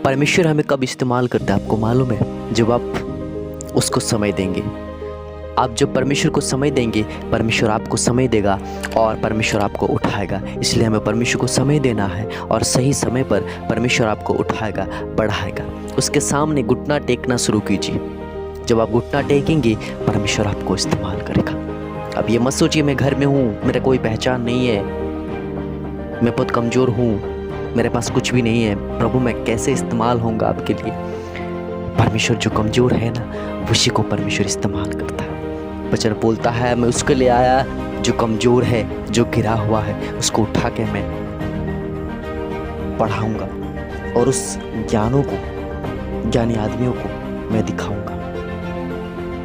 परमेश्वर हमें कब इस्तेमाल करता है आपको मालूम है? जब आप उसको समय देंगे। आप जब परमेश्वर को समय देंगे, परमेश्वर आपको समय देगा और परमेश्वर आपको उठाएगा। इसलिए हमें परमेश्वर को समय देना है और सही समय पर परमेश्वर आपको उठाएगा, बढ़ाएगा। उसके सामने घुटना टेकना शुरू कीजिए। जब आप घुटना टेकेंगे, परमेश्वर आपको इस्तेमाल करेगा। अब ये मत सोचिए मैं घर में हूँ, मेरा कोई पहचान नहीं है, मैं बहुत कमज़ोर हूँ, मेरे पास कुछ भी नहीं है, प्रभु मैं कैसे इस्तेमाल होऊंगा आपके लिए। परमेश्वर जो कमज़ोर है ना, उसी को परमेश्वर इस्तेमाल करता है। वचन बोलता है मैं उसके लिए आया जो कमज़ोर है, जो गिरा हुआ है, उसको उठा के मैं पढ़ाऊंगा और उस ज्ञानी आदमियों को मैं दिखाऊंगा।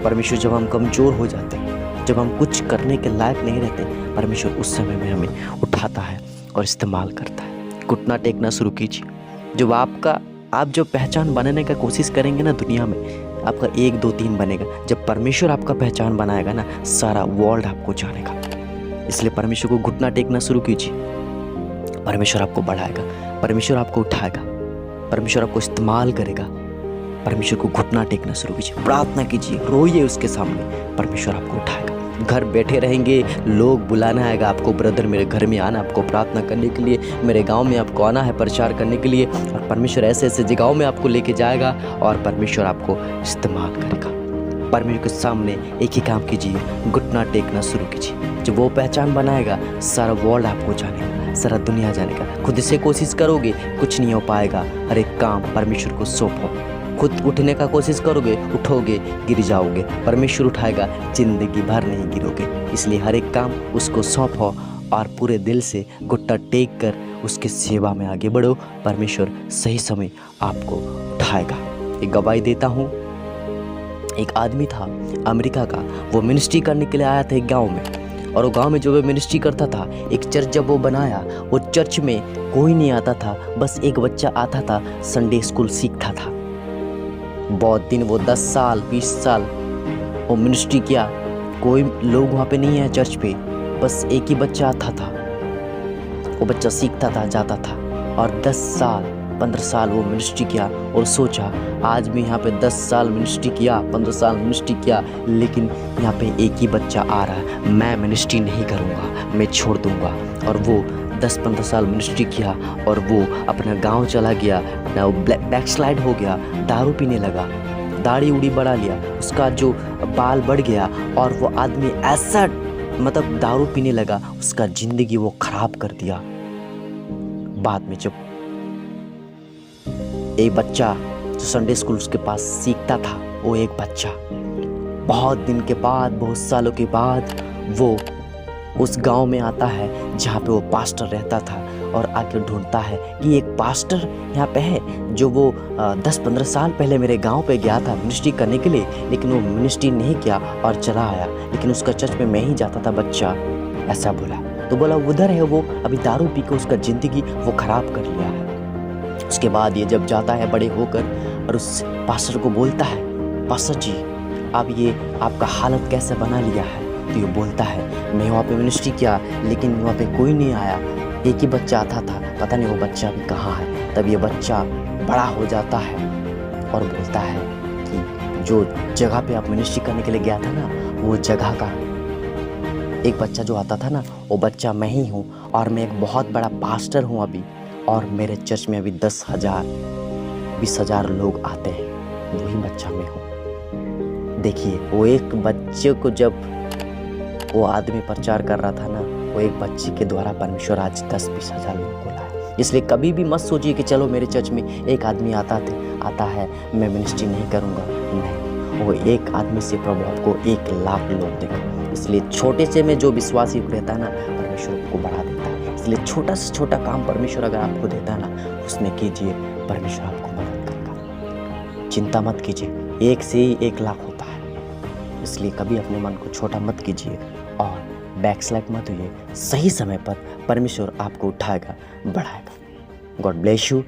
परमेश्वर जब हम कमज़ोर हो जाते हैं, जब हम कुछ करने के लायक नहीं रहते, परमेश्वर उस समय में हमें उठाता है और इस्तेमाल करता है। घुटना टेकना शुरू कीजिए। जब आप जो पहचान बनाने का कोशिश करेंगे ना दुनिया में, आपका 1 2 3 बनेगा। जब परमेश्वर आपका पहचान बनाएगा ना, सारा वर्ल्ड आपको जानेगा। इसलिए परमेश्वर को घुटना टेकना शुरू कीजिए। परमेश्वर आपको बढ़ाएगा, परमेश्वर आपको उठाएगा, परमेश्वर आपको इस्तेमाल करेगा। परमेश्वर को घुटना टेकना शुरू कीजिए, प्रार्थना कीजिए, रोइए उसके सामने, परमेश्वर आपको उठाएगा। घर बैठे रहेंगे, लोग बुलाना आएगा आपको, ब्रदर मेरे घर में आना, आपको प्रार्थना करने के लिए, मेरे गांव में आपको आना है प्रचार करने के लिए। और परमेश्वर ऐसे ऐसे जगहों में आपको लेके जाएगा और परमेश्वर आपको इस्तेमाल करेगा। परमेश्वर के सामने एक ही काम कीजिए, घुटना टेकना शुरू कीजिए। जब वो पहचान बनाएगा, सारा वर्ल्ड आपको जानेगा, सारा दुनिया जानेगा। खुद से कोशिश करोगे, कुछ नहीं हो पाएगा। हर एक काम परमेश्वर को सौंपो। खुद उठने का कोशिश करोगे, उठोगे, गिर जाओगे। परमेश्वर उठाएगा, जिंदगी भर नहीं गिरोगे। इसलिए हर एक काम उसको सौंपो और पूरे दिल से घुटना टेक कर उसकी सेवा में आगे बढ़ो। परमेश्वर सही समय आपको उठाएगा। एक गवाही देता हूँ। एक आदमी था अमेरिका का, वो मिनिस्ट्री करने के लिए आया था एक गाँव में। और वो गांव में जो वो मिनिस्ट्री करता था, एक चर्च जब वो बनाया, वो चर्च में कोई नहीं आता था, बस एक बच्चा आता था, संडे स्कूल सीखता था। बहुत दिन, वो 10 साल 20 साल वो मिनिस्ट्री किया। कोई लोग वहाँ पे नहीं है चर्च पे, बस एक ही बच्चा आता था। वो बच्चा सीखता था, जाता था। और 10 साल 15 साल वो मिनिस्ट्री किया और सोचा आज मैं यहाँ पे 10 साल मिनिस्ट्री किया, 15 साल मिनिस्ट्री किया, लेकिन यहाँ पे एक ही बच्चा आ रहा है, मैं मिनिस्ट्री नहीं करूँगा, मैं छोड़ दूँगा। और वो 10-15 साल मिनिस्ट्री किया और वो अपना गांव चला गया। वो बैकस्लाइड हो गया, दारू पीने लगा, दाढ़ी उड़ी बढ़ा लिया, उसका जो बाल बढ़ गया और वो आदमी ऐसा मतलब दारू पीने लगा, उसका ज़िंदगी वो खराब कर दिया। बाद में जब एक बच्चा जो संडे स्कूल उसके पास सीखता था, वो एक बच्चा बहुत दिन के बाद, बहुत सालों के बाद वो उस गांव में आता है जहाँ पे वो पास्टर रहता था और आके ढूंढता है कि एक पास्टर यहाँ पे है जो वो 10-15 साल पहले मेरे गांव पे गया था मिनिस्ट्री करने के लिए, लेकिन वो मिनिस्ट्री नहीं किया और चला आया, लेकिन उसका चर्च में मैं ही जाता था बच्चा। ऐसा बोला तो बोला उधर है वो, अभी दारू पी के उसका ज़िंदगी वो ख़राब कर लिया है। उसके बाद ये जब जाता है बड़े होकर और उस पास्टर को बोलता है, पास्टर जी अब ये आपका हालत कैसे बना लिया है? तो ये बोलता है मैं वहाँ पे मिनिस्ट्री किया, लेकिन वहाँ पे कोई नहीं आया, एक ही बच्चा आता था, पता नहीं वो बच्चा अभी कहाँ है। तब ये बच्चा बड़ा हो जाता है और बोलता है कि जो जगह पे आप मिनिस्ट्री करने के लिए गया था ना, वो जगह का एक बच्चा जो आता था ना, वो बच्चा मैं ही हूँ और मैं एक बहुत बड़ा पास्टर हूँ अभी, और मेरे चर्च में अभी 10,000 20,000 लोग आते हैं, वही बच्चा मैं हूँ। देखिए वो एक बच्चे को जब वो आदमी प्रचार कर रहा था ना, वो एक बच्चे के द्वारा परमेश्वर आज 10-20 हज़ार लोगों को लाया। इसलिए कभी भी मत सोचिए कि चलो मेरे चर्च में एक आदमी आता है मैं मिनिस्ट्री नहीं करूँगा। नहीं, वो एक आदमी से प्रभु आपको 1 लाख लोग देगा। इसलिए छोटे से में जो विश्वासी रहता है ना, परमेश्वर को बढ़ा देता है। इसलिए छोटा से छोटा काम परमेश्वर अगर आपको देता है ना, उसमें कीजिए, परमेश्वर आपको मदद करेगा। चिंता मत कीजिए, 1 से ही 1 लाख होता है। इसलिए कभी अपने मन को छोटा मत कीजिए और बैकस्लाइड मत होइए। सही समय पर परमेश्वर आपको उठाएगा, बढ़ाएगा। God bless you.